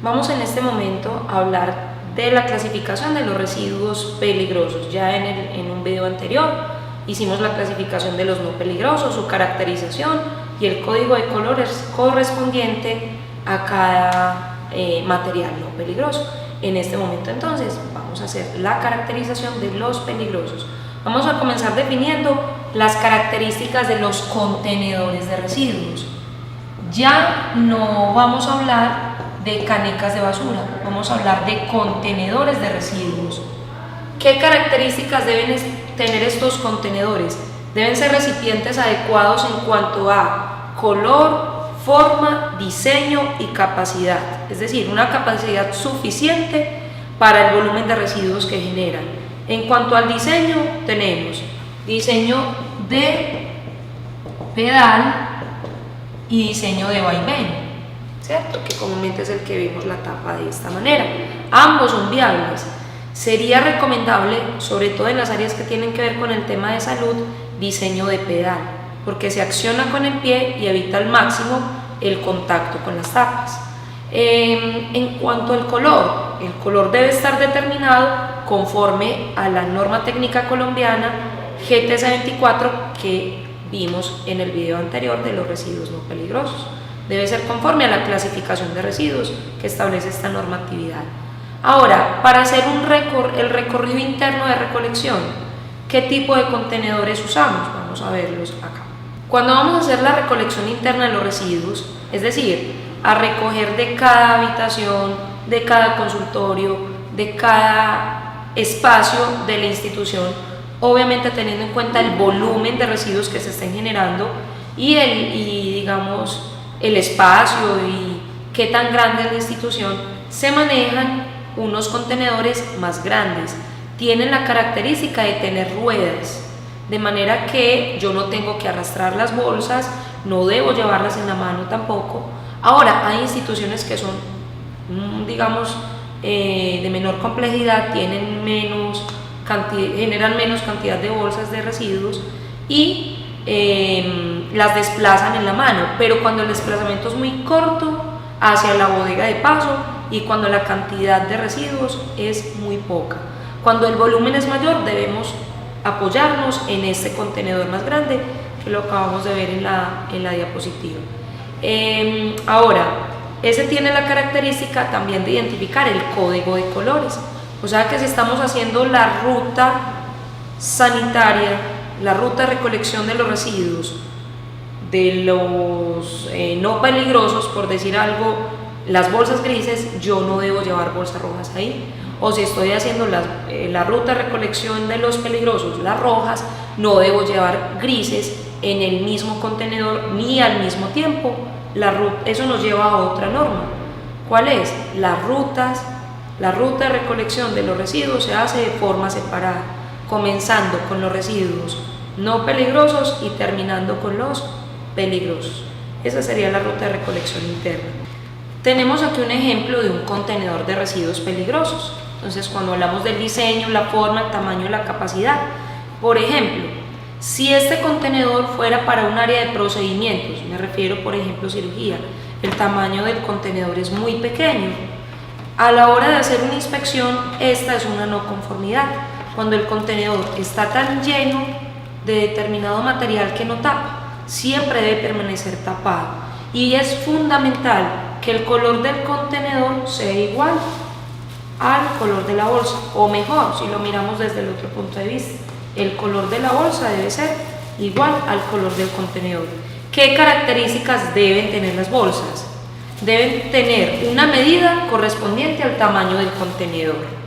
Vamos en este momento a hablar de la clasificación de los residuos peligrosos. Ya en un video anterior hicimos la clasificación de los no peligrosos, su caracterización y el código de colores correspondiente a cada material no peligroso. En este momento entonces vamos a hacer la caracterización de los peligrosos. Vamos a comenzar definiendo las características de los contenedores de residuos. Ya no vamos a hablar de canecas de basura, vamos a hablar de contenedores de residuos. ¿Qué características deben tener estos contenedores? Deben ser recipientes adecuados en cuanto a color, forma, diseño y capacidad, es decir, una capacidad suficiente para el volumen de residuos que generan. En cuanto al diseño, tenemos diseño de pedal y diseño de vaivén, ¿cierto? Que comúnmente es el que vemos la tapa de esta manera. Ambos son viables. Sería recomendable, sobre todo en las áreas que tienen que ver con el tema de salud, diseño de pedal, porque se acciona con el pie y evita al máximo el contacto con las tapas. En cuanto al color, el color debe estar determinado conforme a la norma técnica colombiana GTC 24 que vimos en el video anterior de los residuos no peligrosos. Debe ser conforme a la clasificación de residuos que establece esta normatividad. Ahora, para hacer el recorrido interno de recolección, ¿qué tipo de contenedores usamos? Vamos a verlos acá. Cuando vamos a hacer la recolección interna de los residuos, es decir, a recoger de cada habitación, de cada consultorio, de cada espacio de la institución, obviamente teniendo en cuenta el volumen de residuos que se estén generando y digamos el espacio y qué tan grande es la institución, se manejan unos contenedores más grandes. Tienen la característica de tener ruedas, de manera que yo no tengo que arrastrar las bolsas, no debo llevarlas en la mano tampoco. Ahora, hay instituciones que son, digamos, de menor complejidad, generan menos cantidad de bolsas de residuos y las desplazan en la mano, pero cuando el desplazamiento es muy corto hacia la bodega de paso y cuando la cantidad de residuos es muy poca. Cuando el volumen es mayor debemos apoyarnos en este contenedor más grande que lo acabamos de ver en la diapositiva. Ahora, ese tiene la característica también de identificar el código de colores, o sea que si estamos haciendo la ruta sanitaria, la ruta de recolección de los residuos, de los no peligrosos, por decir algo, las bolsas grises, yo no debo llevar bolsas rojas ahí. O si estoy haciendo la ruta de recolección de los peligrosos, las rojas, no debo llevar grises en el mismo contenedor ni al mismo tiempo. Eso nos lleva a otra norma. ¿Cuál es? La ruta de recolección de los residuos se hace de forma separada, comenzando con los residuos no peligrosos y terminando con los peligrosos. Esa sería la ruta de recolección interna. Tenemos aquí un ejemplo de un contenedor de residuos peligrosos. Entonces, cuando hablamos del diseño, la forma, el tamaño y la capacidad, por ejemplo, si este contenedor fuera para un área de procedimientos, me refiero por ejemplo cirugía, el tamaño del contenedor es muy pequeño. A la hora de hacer una inspección, esta es una no conformidad. Cuando el contenedor está tan lleno de determinado material que no tapa, siempre debe permanecer tapado y es fundamental que el color del contenedor sea igual al color de la bolsa, o mejor, si lo miramos desde el otro punto de vista, el color de la bolsa debe ser igual al color del contenedor. ¿Qué características deben tener las bolsas? Deben tener una medida correspondiente al tamaño del contenedor,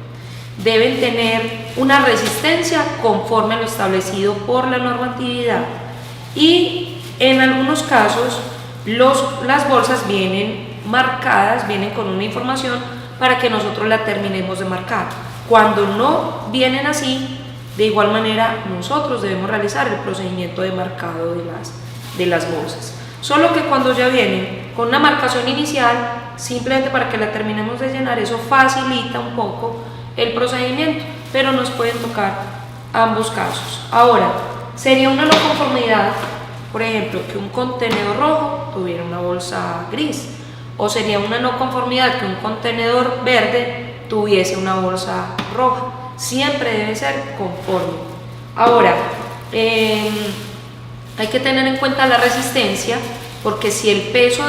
deben tener una resistencia conforme a lo establecido por la normatividad y en algunos casos las bolsas vienen marcadas, vienen con una información para que nosotros la terminemos de marcar. Cuando no vienen así, de igual manera nosotros debemos realizar el procedimiento de marcado de las bolsas. Solo que cuando ya vienen con una marcación inicial, simplemente para que la terminemos de llenar, eso facilita un poco el procedimiento, pero nos pueden tocar ambos casos. Ahora, sería una no conformidad, por ejemplo, que un contenedor rojo tuviera una bolsa gris, o sería una no conformidad que un contenedor verde tuviese una bolsa roja. Siempre debe ser conforme. Ahora, hay que tener en cuenta la resistencia, porque si el peso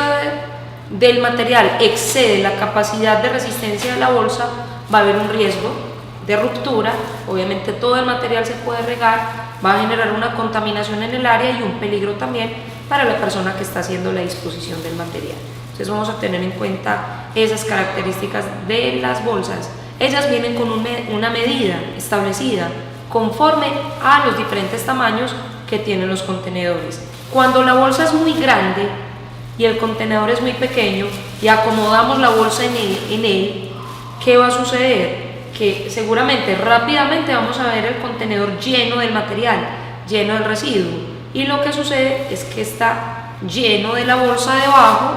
del material excede la capacidad de resistencia de la bolsa, va a haber un riesgo de ruptura. Obviamente todo el material se puede regar, va a generar una contaminación en el área y un peligro también para la persona que está haciendo la disposición del material. Entonces vamos a tener en cuenta esas características de las bolsas. Ellas vienen con una medida establecida conforme a los diferentes tamaños que tienen los contenedores. Cuando la bolsa es muy grande y el contenedor es muy pequeño y acomodamos la bolsa en él, ¿qué va a suceder? Que seguramente rápidamente vamos a ver el contenedor lleno del material, lleno del residuo, y lo que sucede es que está lleno de la bolsa debajo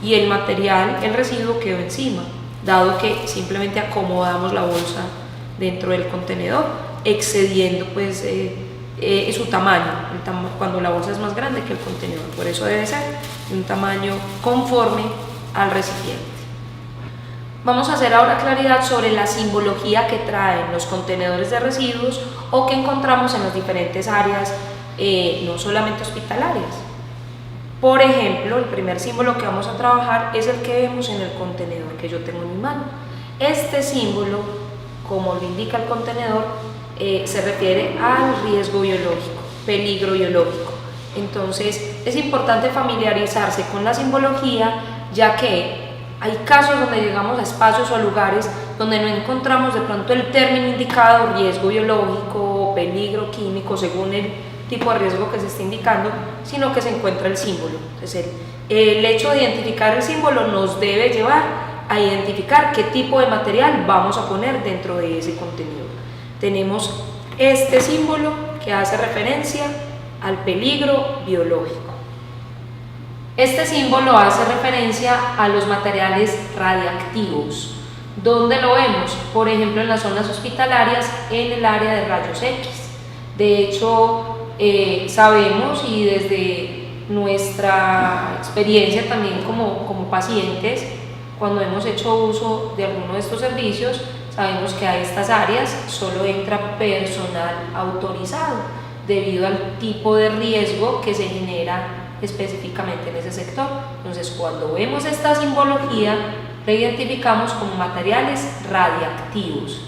y el material, el residuo quedó encima, dado que simplemente acomodamos la bolsa dentro del contenedor, excediendo pues su tamaño, cuando la bolsa es más grande que el contenedor. Por eso debe ser un tamaño conforme al recipiente. Vamos a hacer ahora claridad sobre la simbología que traen los contenedores de residuos o que encontramos en las diferentes áreas, no solamente hospitalarias. Por ejemplo, el primer símbolo que vamos a trabajar es el que vemos en el contenedor que yo tengo en mi mano. Este símbolo, como lo indica el contenedor, se refiere al riesgo biológico, peligro biológico. Entonces es importante familiarizarse con la simbología, ya que hay casos donde llegamos a espacios o a lugares donde no encontramos de pronto el término indicado, riesgo biológico, peligro químico, según el tipo de riesgo que se está indicando, sino que se encuentra el símbolo. Entonces el hecho de identificar el símbolo nos debe llevar a identificar qué tipo de material vamos a poner dentro de ese contenedor. Tenemos este símbolo que hace referencia al peligro biológico. Este símbolo hace referencia a los materiales radiactivos. ¿Dónde lo vemos? Por ejemplo, en las zonas hospitalarias, en el área de rayos X. De hecho, sabemos, y desde nuestra experiencia también como pacientes, cuando hemos hecho uso de alguno de estos servicios, sabemos que a estas áreas solo entra personal autorizado debido al tipo de riesgo que se genera específicamente en ese sector. Entonces, cuando vemos esta simbología, la identificamos como materiales radiactivos.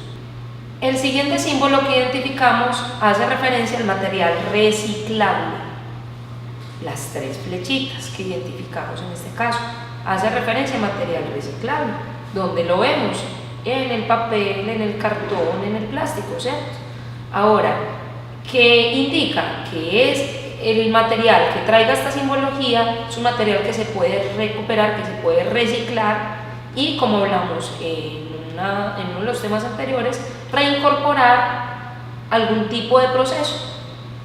El siguiente símbolo que identificamos hace referencia al material reciclable. Las tres flechitas que identificamos en este caso hace referencia al material reciclable. ¿Dónde lo vemos? En el papel, en el cartón, en el plástico, ¿cierto? Ahora, ¿qué indica? Que es el material que traiga esta simbología, es un material que se puede recuperar, que se puede reciclar y, como hablamos en uno de los temas anteriores, reincorporar algún tipo de proceso,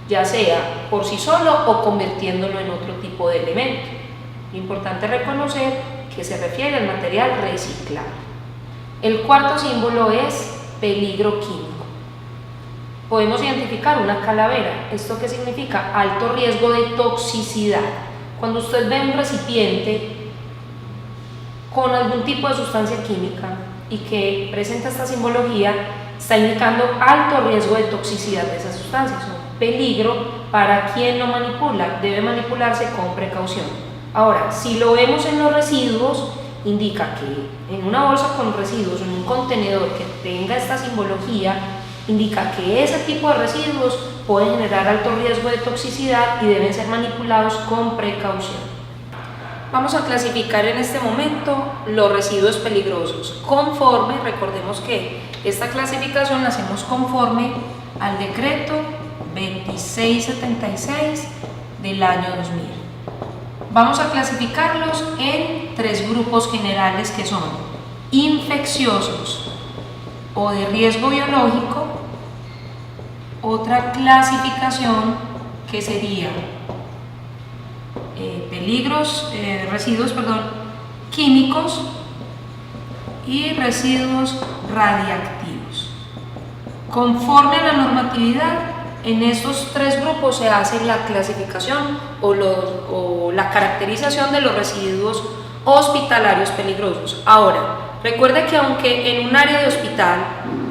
ya sea por sí solo o convirtiéndolo en otro tipo de elemento. Lo importante es reconocer que se refiere al material reciclable. El cuarto símbolo es peligro químico. Podemos identificar una calavera. ¿Esto qué significa? Alto riesgo de toxicidad. Cuando usted ve un recipiente con algún tipo de sustancia química y que presenta esta simbología, está indicando alto riesgo de toxicidad de esa sustancia. Es un peligro para quien lo manipula. Debe manipularse con precaución. Ahora, si lo vemos en los residuos, indica que en una bolsa con residuos, en un contenedor que tenga esta simbología, indica que ese tipo de residuos pueden generar alto riesgo de toxicidad y deben ser manipulados con precaución. Vamos a clasificar en este momento los residuos peligrosos conforme, recordemos que esta clasificación la hacemos conforme al decreto 2676 del año 2000. Vamos a clasificarlos en tres grupos generales que son infecciosos o de riesgo biológico, otra clasificación que sería residuos químicos y residuos radiactivos. Conforme a la normatividad, en estos tres grupos se hace la clasificación o la caracterización de los residuos hospitalarios peligrosos. Ahora, recuerde que aunque en un área de hospital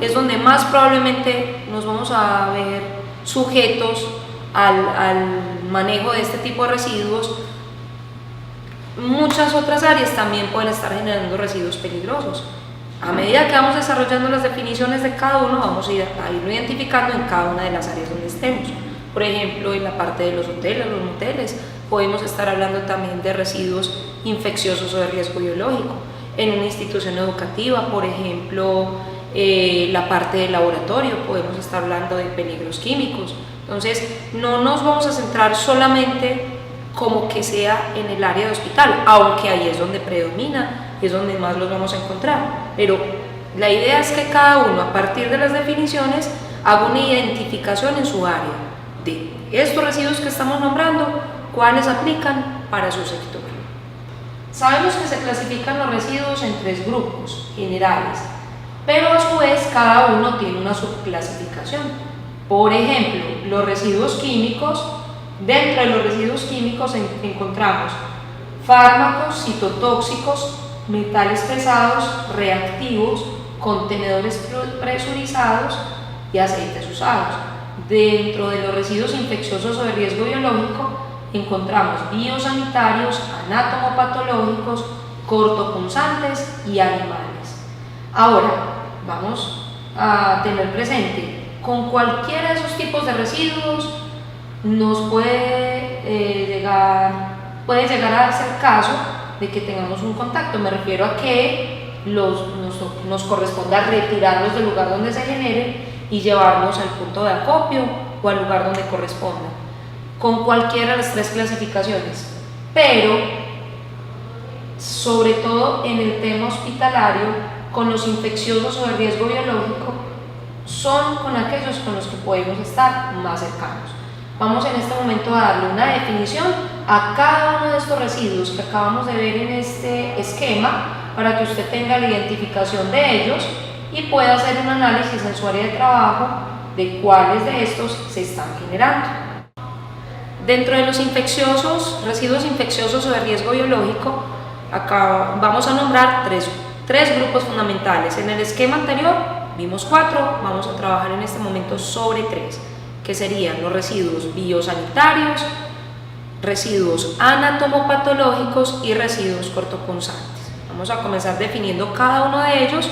es donde más probablemente nos vamos a ver sujetos al manejo de este tipo de residuos, muchas otras áreas también pueden estar generando residuos peligrosos. A medida que vamos desarrollando las definiciones de cada uno, vamos a irlo identificando en cada una de las áreas donde estemos. Por ejemplo, en la parte de los hoteles, los moteles, podemos estar hablando también de residuos infecciosos o de riesgo biológico. En una institución educativa, por ejemplo, la parte del laboratorio, podemos estar hablando de peligros químicos. Entonces, no nos vamos a centrar solamente como que sea en el área de hospital, aunque ahí es donde predomina, es donde más los vamos a encontrar. Pero la idea es que cada uno, a partir de las definiciones, haga una identificación en su área de estos residuos que estamos nombrando, cuáles aplican para su sector. Sabemos que se clasifican los residuos en 3 grupos generales, pero a su vez cada uno tiene una subclasificación. Por ejemplo, los residuos químicos. Dentro de los residuos químicos encontramos fármacos, citotóxicos, metales pesados, reactivos, contenedores presurizados y aceites usados. Dentro de los residuos infecciosos o de riesgo biológico encontramos biosanitarios, anatomopatológicos, cortopunzantes y animales. Ahora, vamos a tener presente, con cualquiera de esos tipos de residuos nos puede llegar a darse el caso de que tengamos un contacto. Me refiero a que nos corresponda retirarlos del lugar donde se generen y llevarlos al punto de acopio o al lugar donde corresponda, con cualquiera de las 3 clasificaciones. Pero, sobre todo en el tema hospitalario, con los infecciosos o de riesgo biológico, son con aquellos con los que podemos estar más cercanos. Vamos en este momento a darle una definición a cada uno de estos residuos que acabamos de ver en este esquema para que usted tenga la identificación de ellos y pueda hacer un análisis en su área de trabajo de cuáles de estos se están generando. Dentro de los residuos infecciosos o de riesgo biológico, acá vamos a nombrar tres grupos fundamentales. En el esquema anterior vimos 4, vamos a trabajar en este momento sobre 3. Que serían los residuos biosanitarios, residuos anatomopatológicos y residuos cortopunzantes. Vamos a comenzar definiendo cada uno de ellos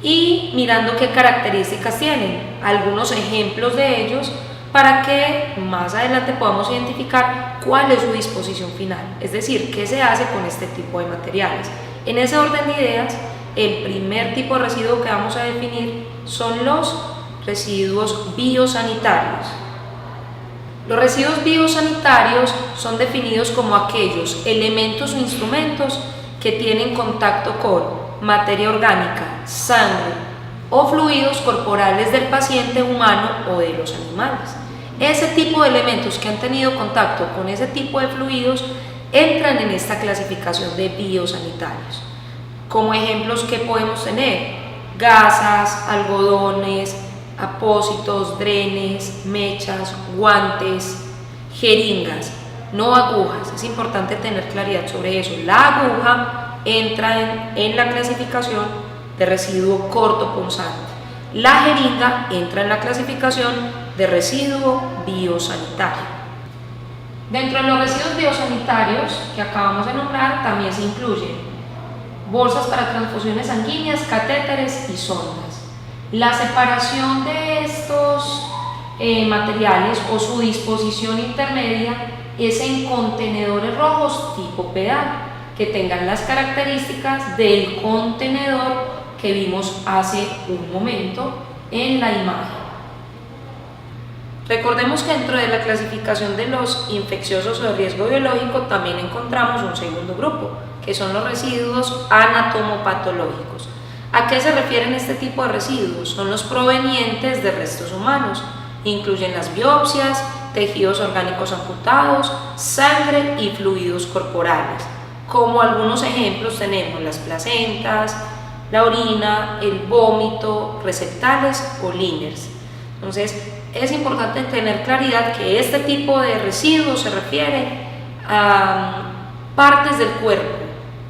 y mirando qué características tienen, algunos ejemplos de ellos, para que más adelante podamos identificar cuál es su disposición final, es decir, qué se hace con este tipo de materiales. En ese orden de ideas, el primer tipo de residuo que vamos a definir son los residuos biosanitarios. Los residuos biosanitarios son definidos como aquellos elementos o instrumentos que tienen contacto con materia orgánica, sangre o fluidos corporales del paciente humano o de los animales. Ese tipo de elementos que han tenido contacto con ese tipo de fluidos entran en esta clasificación de biosanitarios. Como ejemplos que podemos tener: gasas, algodones, apósitos, drenes, mechas, guantes, jeringas, no agujas. Es importante tener claridad sobre eso. La aguja entra en la clasificación de residuo cortopunzante. La jeringa entra en la clasificación de residuo biosanitario. Dentro de los residuos biosanitarios que acabamos de nombrar también se incluyen bolsas para transfusiones sanguíneas, catéteres y sondas. La separación de estos materiales o su disposición intermedia es en contenedores rojos tipo pedal, que tengan las características del contenedor que vimos hace un momento en la imagen. Recordemos que dentro de la clasificación de los infecciosos o de riesgo biológico también encontramos un segundo grupo, que son los residuos anatomopatológicos. ¿A qué se refieren este tipo de residuos? Son los provenientes de restos humanos. Incluyen las biopsias, tejidos orgánicos amputados, sangre y fluidos corporales. Como algunos ejemplos tenemos las placentas, la orina, el vómito, recetales o liners. Entonces, es importante tener claridad que este tipo de residuos se refiere a partes del cuerpo,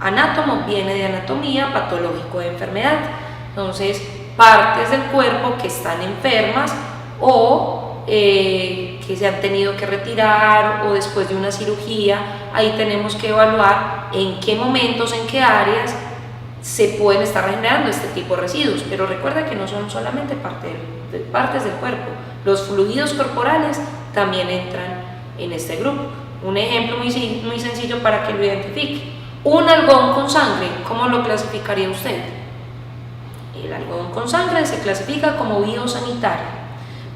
Anátomo viene de anatomía, patológico de enfermedad. Entonces, partes del cuerpo que están enfermas o que se han tenido que retirar o después de una cirugía, ahí tenemos que evaluar en qué momentos, en qué áreas se pueden estar regenerando este tipo de residuos. Pero recuerda que no son solamente partes del cuerpo, los fluidos corporales también entran en este grupo. Un ejemplo muy sencillo para que lo identifique: un algodón con sangre, ¿cómo lo clasificaría usted? El algodón con sangre se clasifica como biosanitario,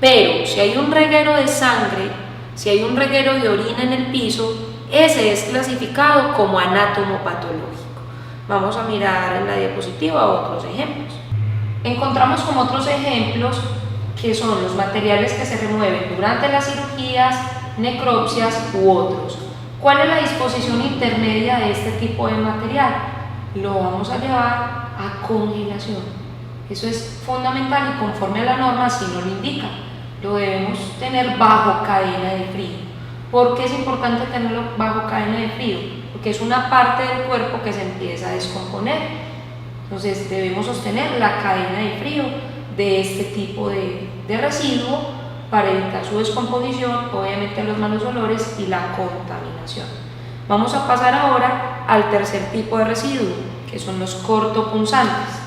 pero si hay un reguero de sangre, si hay un reguero de orina en el piso, ese es clasificado como anatomopatológico. Vamos a mirar en la diapositiva otros ejemplos. Encontramos como otros ejemplos que son los materiales que se remueven durante las cirugías, necropsias u otros. ¿Cuál es la disposición intermedia de este tipo de material? Lo vamos a llevar a congelación. Eso es fundamental y conforme a la norma así nos lo indica. Lo debemos tener bajo cadena de frío. ¿Por qué es importante tenerlo bajo cadena de frío? Porque es una parte del cuerpo que se empieza a descomponer. Entonces debemos sostener la cadena de frío de este tipo de residuo para evitar su descomposición, obviamente los malos olores y la contaminación. Vamos a pasar ahora al tercer tipo de residuo, que son los cortopunzantes.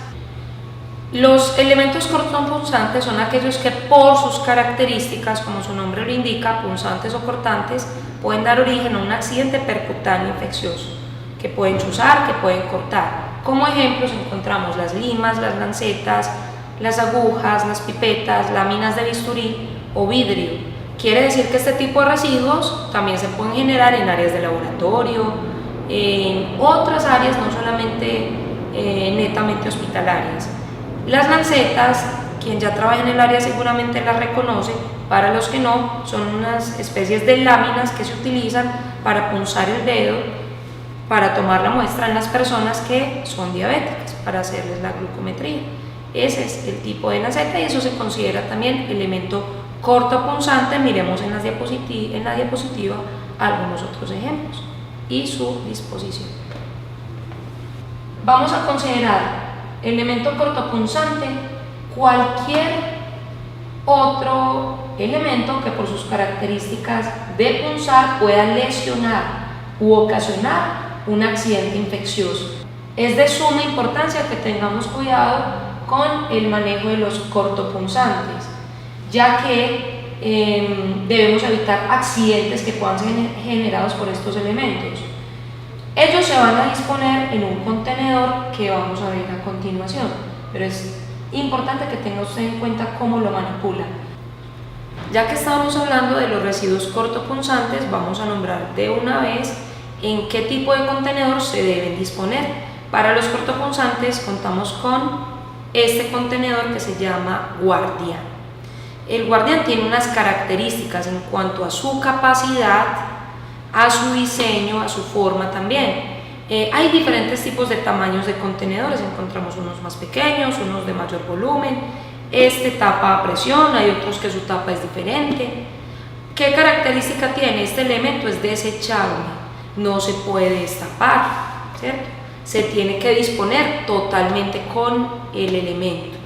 Los elementos cortopunzantes son aquellos que por sus características, como su nombre lo indica, punzantes o cortantes, pueden dar origen a un accidente percutáneo infeccioso, que pueden chuzar, que pueden cortar. Como ejemplos encontramos las limas, las lancetas, las agujas, las pipetas, láminas de bisturí o vidrio. Quiere decir que este tipo de residuos también se pueden generar en áreas de laboratorio, en otras áreas, no solamente netamente hospitalarias. Las lancetas, quien ya trabaja en el área seguramente las reconoce, para los que no, son unas especies de láminas que se utilizan para punzar el dedo, para tomar la muestra en las personas que son diabéticas, para hacerles la glucometría. Ese es el tipo de lanceta y eso se considera también elemento cortopunzante. Miremos en la diapositiva algunos otros ejemplos y su disposición. Vamos a considerar elemento cortopunzante cualquier otro elemento que por sus características de punzar pueda lesionar u ocasionar un accidente infeccioso. Es de suma importancia que tengamos cuidado con el manejo de los cortopunzantes, ya que debemos evitar accidentes que puedan ser generados por estos elementos. Ellos se van a disponer en un contenedor que vamos a ver a continuación, pero es importante que tenga usted en cuenta cómo lo manipula. Ya que estábamos hablando de los residuos cortopunzantes, vamos a nombrar de una vez en qué tipo de contenedor se deben disponer. Para los cortopunzantes contamos con este contenedor que se llama guardián. El guardián tiene unas características en cuanto a su capacidad, a su diseño, a su forma también. Hay diferentes tipos de tamaños de contenedores, encontramos unos más pequeños, unos de mayor volumen. Este tapa a presión, hay otros que su tapa es diferente. ¿Qué característica tiene? Este elemento es desechable, no se puede destapar, ¿cierto? Se tiene que disponer totalmente con el elemento.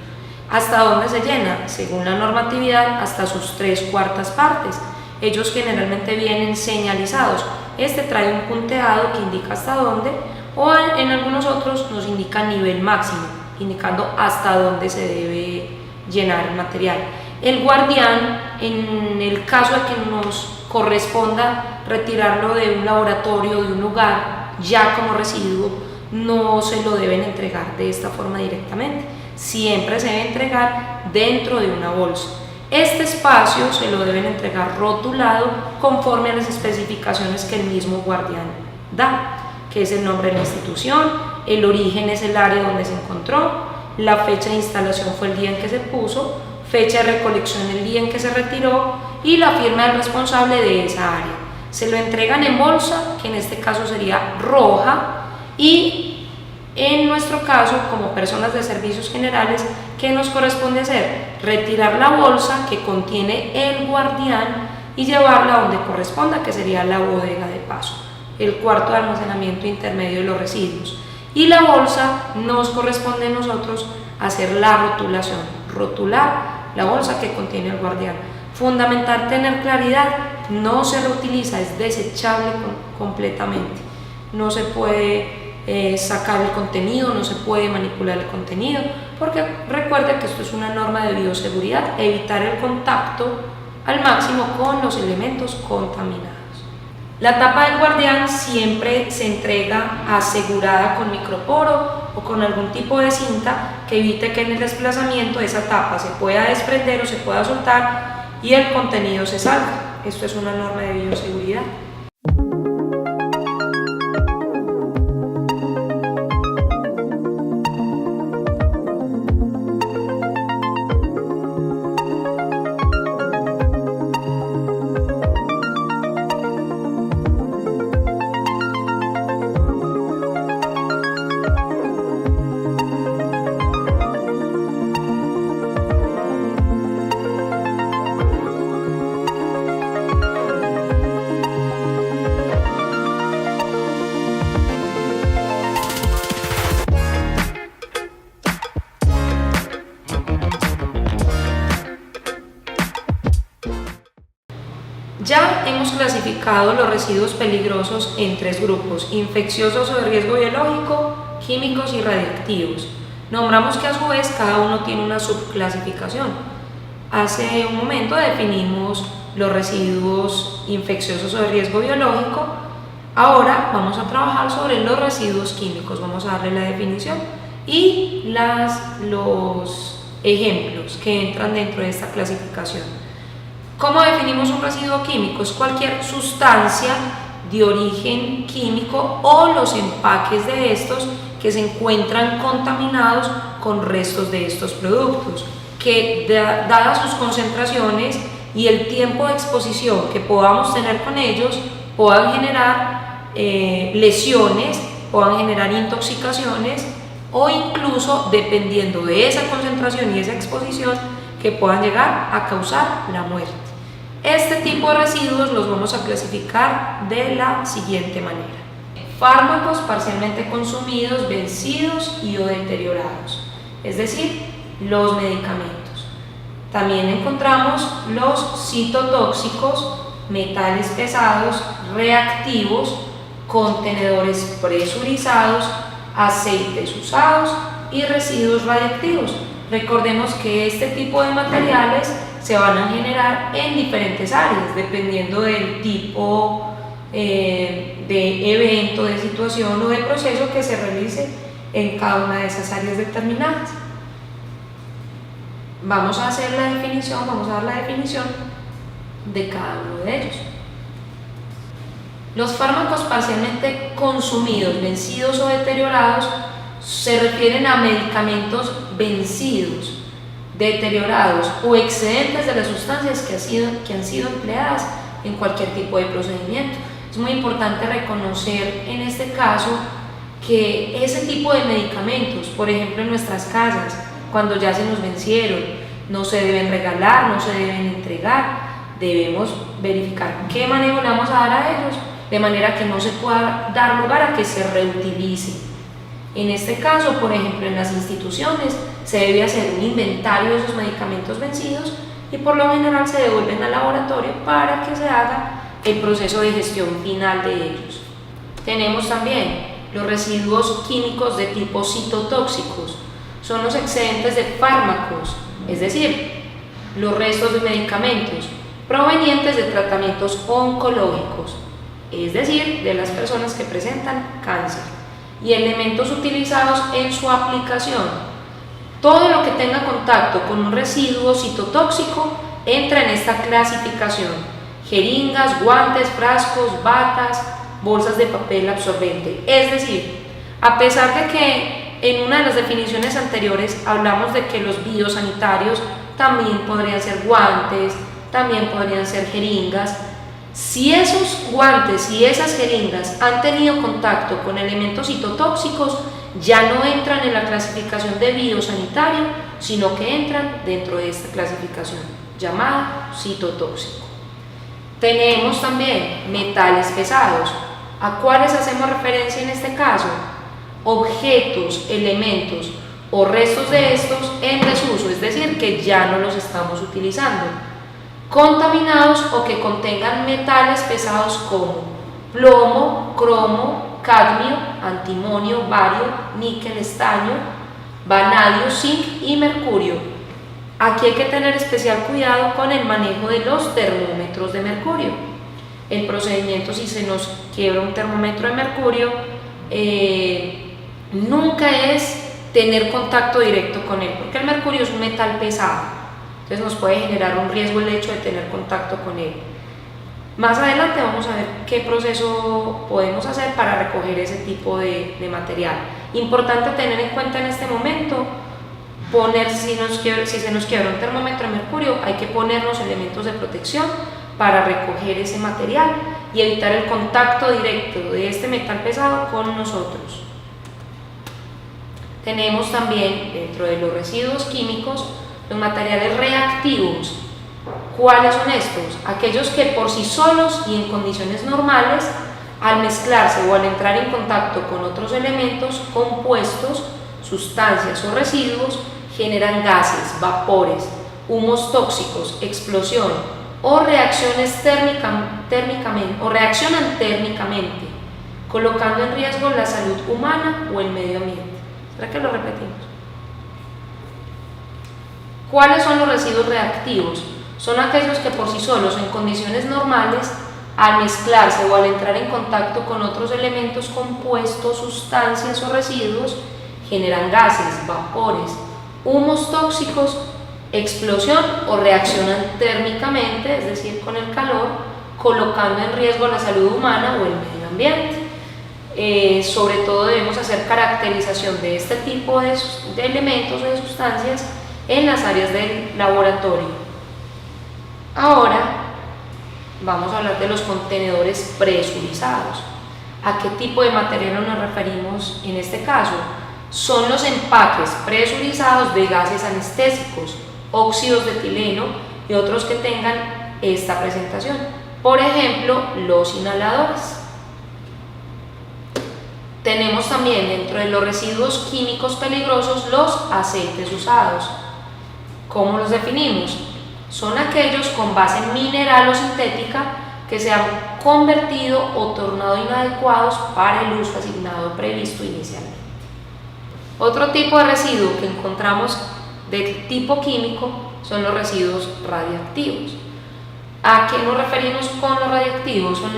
¿Hasta dónde se llena? Según la normatividad, hasta sus 3/4 partes. Ellos generalmente vienen señalizados. Este trae un punteado que indica hasta dónde, o en algunos otros nos indica nivel máximo, indicando hasta dónde se debe llenar el material. El guardián, en el caso de que nos corresponda retirarlo de un laboratorio, de un lugar, ya como residuo, no se lo deben entregar de esta forma directamente. Siempre se debe entregar dentro de una bolsa. Este espacio se lo deben entregar rotulado conforme a las especificaciones que el mismo guardián da, que es el nombre de la institución, el origen es el área donde se encontró, la fecha de instalación fue el día en que se puso, fecha de recolección el día en que se retiró y la firma del responsable de esa área. Se lo entregan en bolsa, que en este caso sería roja, y en nuestro caso, como personas de servicios generales, ¿qué nos corresponde hacer? Retirar la bolsa que contiene el guardián y llevarla donde corresponda, que sería la bodega de paso, el cuarto de almacenamiento intermedio de los residuos. Y la bolsa nos corresponde a nosotros hacer la rotulación, rotular la bolsa que contiene el guardián. Fundamental tener claridad, no se reutiliza, es desechable completamente. No se puede sacar el contenido, no se puede manipular el contenido, porque recuerde que esto es una norma de bioseguridad, evitar el contacto al máximo con los elementos contaminados. La tapa del guardián siempre se entrega asegurada con microporo o con algún tipo de cinta que evite que en el desplazamiento esa tapa se pueda desprender o se pueda soltar y el contenido se salga. Esto es una norma de bioseguridad. Ya hemos clasificado los residuos peligrosos en 3 grupos: infecciosos o de riesgo biológico, químicos y radiactivos. Nombramos que a su vez cada uno tiene una subclasificación. Hace un momento definimos los residuos infecciosos o de riesgo biológico. Ahora vamos a trabajar sobre los residuos químicos, vamos a darle la definición y los ejemplos que entran dentro de esta clasificación. ¿Cómo definimos un residuo químico? Es cualquier sustancia de origen químico o los empaques de estos que se encuentran contaminados con restos de estos productos, que dadas sus concentraciones y el tiempo de exposición que podamos tener con ellos, puedan generar lesiones, puedan generar intoxicaciones o incluso, dependiendo de esa concentración y esa exposición, que puedan llegar a causar la muerte. Este tipo de residuos los vamos a clasificar de la siguiente manera: fármacos parcialmente consumidos, vencidos y o deteriorados, es decir, los medicamentos. También encontramos los citotóxicos, metales pesados, reactivos, contenedores presurizados, aceites usados y residuos radiactivos. Recordemos que este tipo de materiales se van a generar en diferentes áreas, dependiendo del tipo de evento, de situación o de proceso que se realice en cada una de esas áreas determinadas. Vamos a hacer la definición, vamos a dar la definición de cada uno de ellos. Los fármacos parcialmente consumidos, vencidos o deteriorados se refieren a medicamentos vencidos, deteriorados o excedentes de las sustancias que han sido empleadas en cualquier tipo de procedimiento. Es muy importante reconocer en este caso que ese tipo de medicamentos, por ejemplo en nuestras casas, cuando ya se nos vencieron, no se deben regalar, no se deben entregar. Debemos verificar qué manejo le vamos a dar a ellos, de manera que no se pueda dar lugar a que se reutilicen. En este caso, por ejemplo, en las instituciones se debe hacer un inventario de esos medicamentos vencidos y por lo general se devuelven al laboratorio para que se haga el proceso de gestión final de ellos. Tenemos también los residuos químicos de tipo citotóxicos. Son los excedentes de fármacos, es decir, los restos de medicamentos provenientes de tratamientos oncológicos, es decir, de las personas que presentan cáncer, y elementos utilizados en su aplicación. Todo lo que tenga contacto con un residuo citotóxico entra en esta clasificación: jeringas, guantes, frascos, batas, bolsas de papel absorbente. Es decir, a pesar de que en una de las definiciones anteriores hablamos de que los biosanitarios también podrían ser guantes, también podrían ser jeringas, si esos guantes y esas jeringas han tenido contacto con elementos citotóxicos, ya no entran en la clasificación de biosanitario, sino que entran dentro de esta clasificación llamada citotóxico. Tenemos también metales pesados. ¿A cuáles hacemos referencia en este caso? objetos, elementos o restos de estos en desuso, es decir, que ya no los estamos utilizando, contaminados o que contengan metales pesados como plomo, cromo, cadmio, antimonio, bario, níquel, estaño, vanadio, zinc y mercurio. Aquí hay que tener especial cuidado con el manejo de los termómetros de mercurio. El procedimiento, si se nos quiebra un termómetro de mercurio, nunca es tener contacto directo con él, porque el mercurio es un metal pesado, entonces nos puede generar un riesgo el hecho de tener contacto con él. Más adelante vamos a ver qué proceso podemos hacer para recoger ese tipo de material. Importante tener en cuenta en este momento, si se nos quiebra un termómetro de mercurio, hay que ponernos elementos de protección para recoger ese material y evitar el contacto directo de este metal pesado con nosotros. Tenemos también dentro de los residuos químicos los materiales reactivos. ¿Cuáles son estos? Aquellos que por sí solos y en condiciones normales, al mezclarse o al entrar en contacto con otros elementos, compuestos, sustancias o residuos, generan gases, vapores, humos tóxicos, explosión o reaccionan térmicamente, colocando en riesgo la salud humana o el medio ambiente. ¿Será que lo repetimos? ¿Cuáles son los residuos reactivos? Son aquellos que por sí solos en condiciones normales, al mezclarse o al entrar en contacto con otros elementos compuestos, sustancias o residuos, generan gases, vapores, humos tóxicos, explosión o reaccionan térmicamente, es decir, con el calor, colocando en riesgo la salud humana o el medio ambiente. Sobre todo debemos hacer caracterización de este tipo de elementos o de sustancias en las áreas del laboratorio. Ahora vamos a hablar de los contenedores presurizados. ¿A qué tipo de material nos referimos en este caso? Son los empaques presurizados de gases anestésicos, óxidos de etileno y otros que tengan esta presentación. Por ejemplo, los inhaladores. Tenemos también dentro de los residuos químicos peligrosos los aceites usados. ¿Cómo los definimos? Son aquellos con base mineral o sintética que se han convertido o tornado inadecuados para el uso asignado previsto inicialmente. Otro tipo de residuo que encontramos de tipo químico son los residuos radiactivos. ¿A qué nos referimos con los radiactivos? Son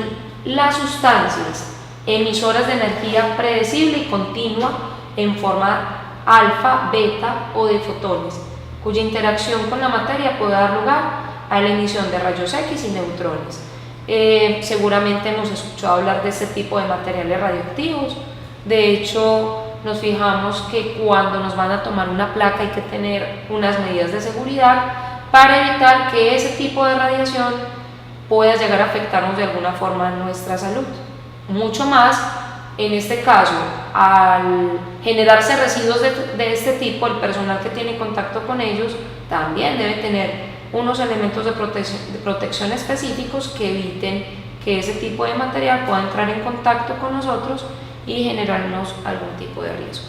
las sustancias emisoras de energía predecible y continua en forma alfa, beta o de fotones, cuya interacción con la materia puede dar lugar a la emisión de rayos X y neutrones. Seguramente hemos escuchado hablar de este tipo de materiales radioactivos. De hecho, nos fijamos que cuando nos van a tomar una placa hay que tener unas medidas de seguridad para evitar que ese tipo de radiación pueda llegar a afectarnos de alguna forma en nuestra salud. Mucho más, en este caso, al generarse residuos de este tipo, el personal que tiene contacto con ellos también debe tener unos elementos de protección específicos que eviten que ese tipo de material pueda entrar en contacto con nosotros y generarnos algún tipo de riesgo.